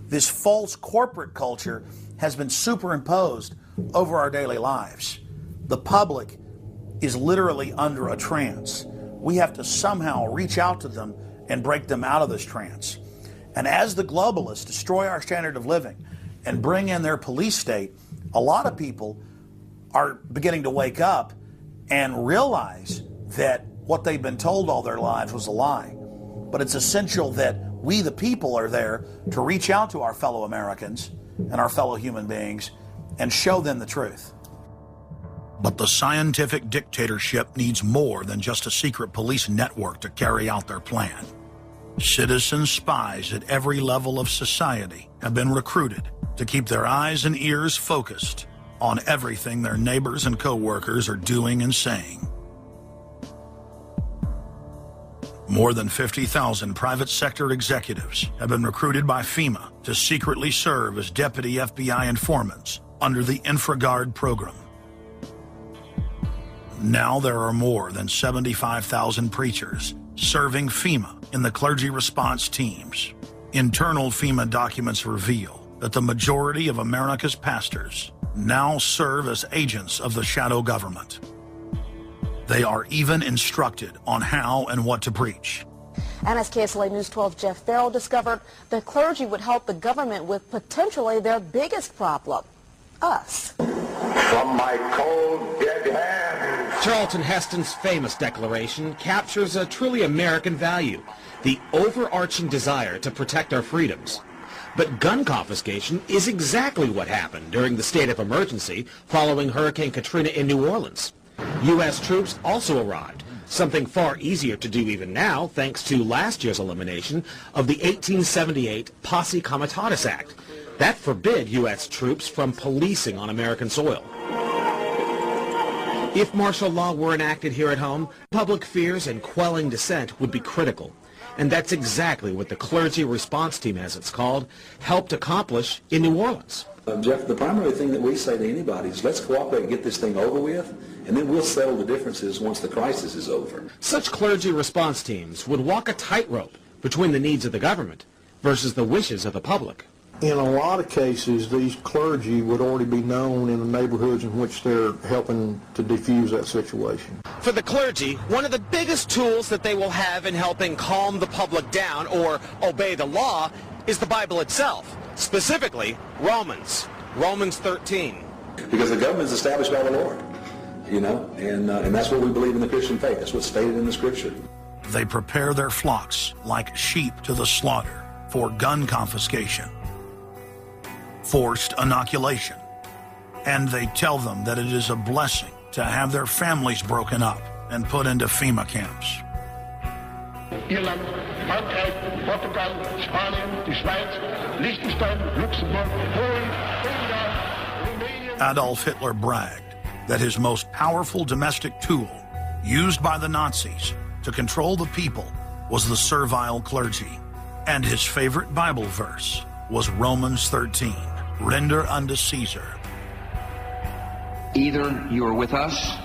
This false corporate culture has been superimposed over our daily lives. The public is literally under a trance. We have to somehow reach out to them and break them out of this trance. And as the globalists destroy our standard of living and bring in their police state, a lot of people are beginning to wake up and realize that what they've been told all their lives was a lie. But it's essential that we, the people, are there to reach out to our fellow Americans and our fellow human beings and show them the truth. But the scientific dictatorship needs more than just a secret police network to carry out their plan. Citizen spies at every level of society have been recruited to keep their eyes and ears focused on everything their neighbors and co-workers are doing and saying. More than 50,000 private sector executives have been recruited by FEMA to secretly serve as deputy FBI informants under the InfraGard program. Now there are more than 75,000 preachers serving FEMA in the clergy response teams. Internal FEMA documents reveal that the majority of America's pastors now serve as agents of the shadow government. They are even instructed on how and what to preach. And as KSLA News 12 Jeff Farrell discovered, the clergy would help the government with potentially their biggest problem, us. From my cold, dead hands. Charlton Heston's famous declaration captures a truly American value, the overarching desire to protect our freedoms. But gun confiscation is exactly what happened during the state of emergency following Hurricane Katrina in New Orleans. U.S. troops also arrived, something far easier to do even now thanks to last year's elimination of the 1878 Posse Comitatus Act. That forbid U.S. troops from policing on American soil. If martial law were enacted here at home, public fears and quelling dissent would be critical. And that's exactly what the Clergy Response Team, as it's called, helped accomplish in New Orleans. Jeff, the primary thing that we say to anybody is let's cooperate and get this thing over with, and then we'll settle the differences once the crisis is over. Such clergy response teams would walk a tightrope between the needs of the government versus the wishes of the public. In a lot of cases, these clergy would already be known in the neighborhoods in which they're helping to defuse that situation. For the clergy, one of the biggest tools that they will have in helping calm the public down or obey the law is the Bible itself, specifically Romans 13. Because the government is established by the Lord, you know, and that's what we believe in the Christian faith. That's what's stated in the Scripture. They prepare their flocks like sheep to the slaughter for gun confiscation, forced inoculation, and they tell them that it is a blessing to have their families broken up and put into FEMA camps. Irland, Frankreich, Portugal, Spanien, die Schweiz, Liechtenstein, Luxembourg, Polen, Ungarn, Romania. Adolf Hitler bragged that his most powerful domestic tool, used by the Nazis to control the people, was the servile clergy. And his favorite Bible verse was Romans 13, render unto Caesar. Either you are with us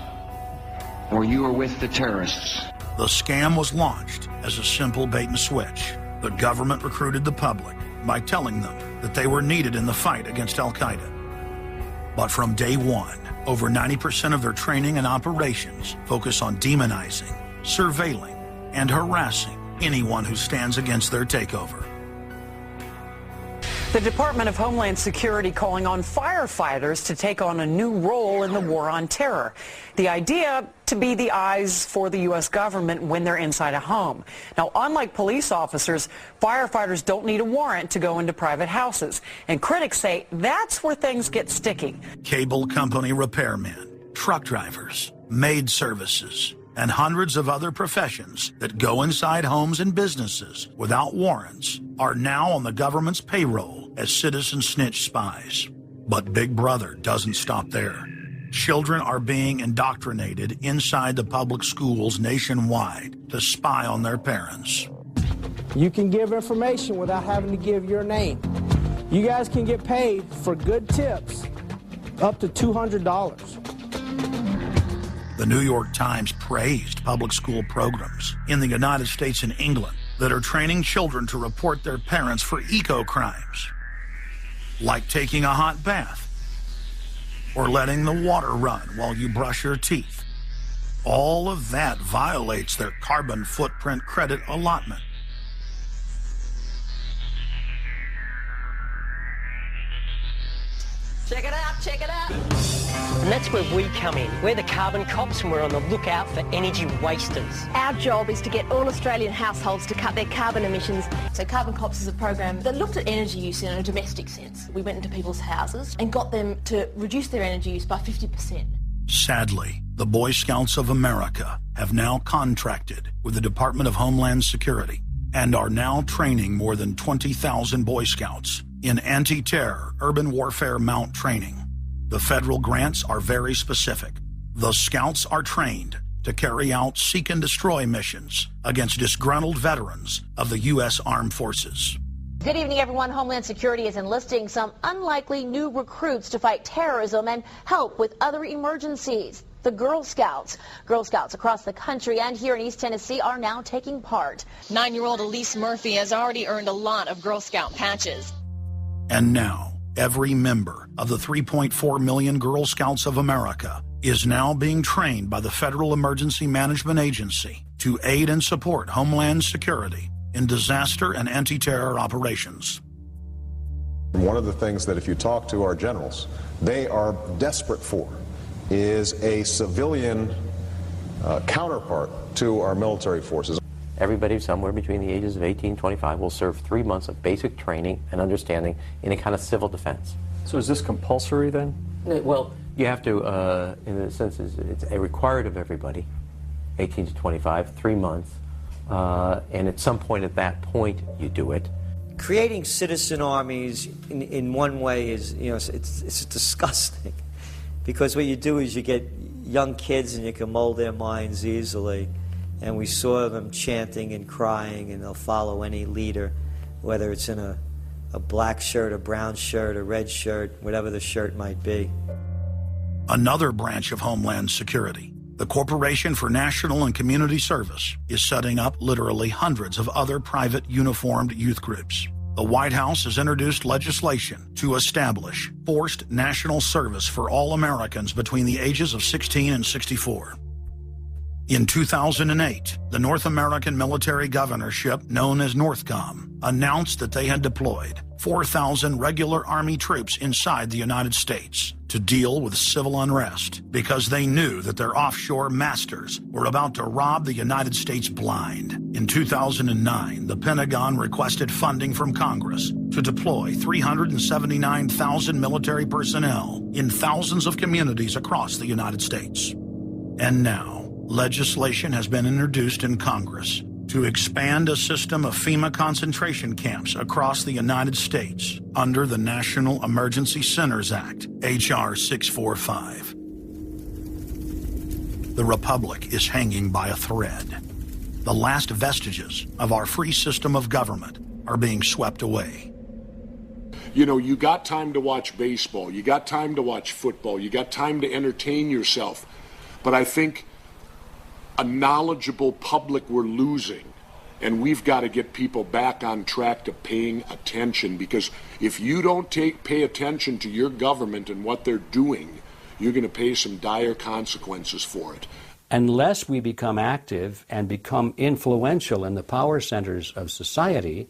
or you are with the terrorists. The scam was launched as a simple bait and switch. The government recruited the public by telling them that they were needed in the fight against Al-Qaeda. But from day one, over 90% of their training and operations focus on demonizing, surveilling, and harassing anyone who stands against their takeover. The Department of Homeland Security calling on firefighters to take on a new role in the war on terror. The idea to be the eyes for the U.S. government when they're inside a home. Now, unlike police officers, firefighters don't need a warrant to go into private houses. And critics say that's where things get sticky. Cable company repairmen, truck drivers, maid services, and hundreds of other professions that go inside homes and businesses without warrants are now on the government's payroll as citizen snitch spies. But Big Brother doesn't stop there. Children are being indoctrinated inside the public schools nationwide to spy on their parents. You can give information without having to give your name. You guys can get paid for good tips up to $200. The New York Times praised public school programs in the United States and England that are training children to report their parents for eco-crimes. like taking a hot bath or letting the water run while you brush your teeth. All of that violates their carbon footprint credit allotment. Check it out, check it out. And that's where we come in. We're the carbon cops and we're on the lookout for energy wasters. Our job is to get all Australian households to cut their carbon emissions. So Carbon Cops is a program that looked at energy use in a domestic sense. We went into people's houses and got them to reduce their energy use by 50%. Sadly, the Boy Scouts of America have now contracted with the Department of Homeland Security and are now training more than 20,000 Boy Scouts in anti-terror urban warfare mount training. The federal grants are very specific. The Scouts are trained to carry out seek and destroy missions against disgruntled veterans of the U.S. Armed Forces. Good evening, everyone. Homeland Security is enlisting some unlikely new recruits to fight terrorism and help with other emergencies. The Girl Scouts. Girl Scouts across the country and here in East Tennessee are now taking part. 9-year-old Elise Murphy has already earned a lot of Girl Scout patches. And now, every member of the 3.4 million Girl Scouts of America is now being trained by the Federal Emergency Management Agency to aid and support Homeland Security in disaster and anti-terror operations. One of the things that if you talk to our generals, they are desperate for is a civilian counterpart to our military forces. Everybody somewhere between the ages of 18 and 25 will serve 3 months of basic training and understanding in a kind of civil defense. So is this compulsory then? Well, you have to, in a sense, it's required of everybody, 18 to 25, 3 months, and at some point at that point you do it. Creating citizen armies in one way is, it's disgusting, because what you do is you get young kids and you can mold their minds easily. And we saw them chanting and crying, and they'll follow any leader, whether it's in a black shirt, a brown shirt, a red shirt, whatever the shirt might be. Another branch of Homeland Security, the Corporation for National and Community Service, is setting up literally hundreds of other private uniformed youth groups. The White House has introduced legislation to establish forced national service for all Americans between the ages of 16 and 64. In 2008, the North American Military Governorship, known as NORTHCOM, announced that they had deployed 4,000 regular Army troops inside the United States to deal with civil unrest because they knew that their offshore masters were about to rob the United States blind. In 2009, the Pentagon requested funding from Congress to deploy 379,000 military personnel in thousands of communities across the United States. And now, legislation has been introduced in Congress to expand a system of FEMA concentration camps across the United States under the National Emergency Centers Act, H.R. 645. The Republic is hanging by a thread. The last vestiges of our free system of government are being swept away. You got time to watch baseball, you got time to watch football, you got time to entertain yourself. But I think a knowledgeable public we're losing, and we've got to get people back on track to paying attention, because if you don't pay attention to your government and what they're doing, you're going to pay some dire consequences for it. Unless we become active and become influential in the power centers of society,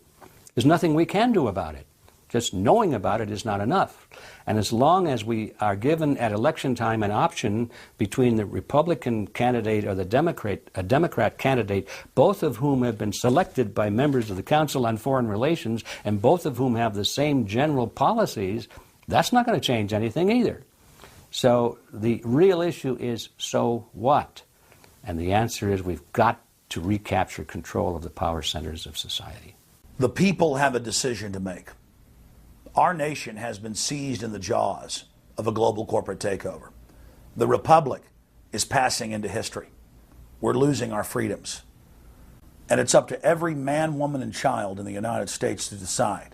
there's nothing we can do about it. Just knowing about it is not enough. And as long as we are given at election time an option between the Republican candidate or the Democrat candidate, both of whom have been selected by members of the Council on Foreign Relations and both of whom have the same general policies, that's not going to change anything either. So the real issue is, so what? And the answer is we've got to recapture control of the power centers of society. The people have a decision to make. Our nation has been seized in the jaws of a global corporate takeover. The Republic is passing into history. We're losing our freedoms. And it's up to every man, woman, and child in the United States to decide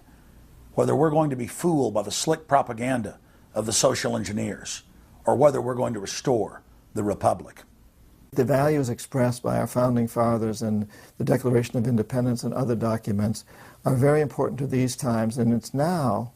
whether we're going to be fooled by the slick propaganda of the social engineers or whether we're going to restore the Republic. The values expressed by our founding fathers and the Declaration of Independence and other documents are very important to these times, and it's now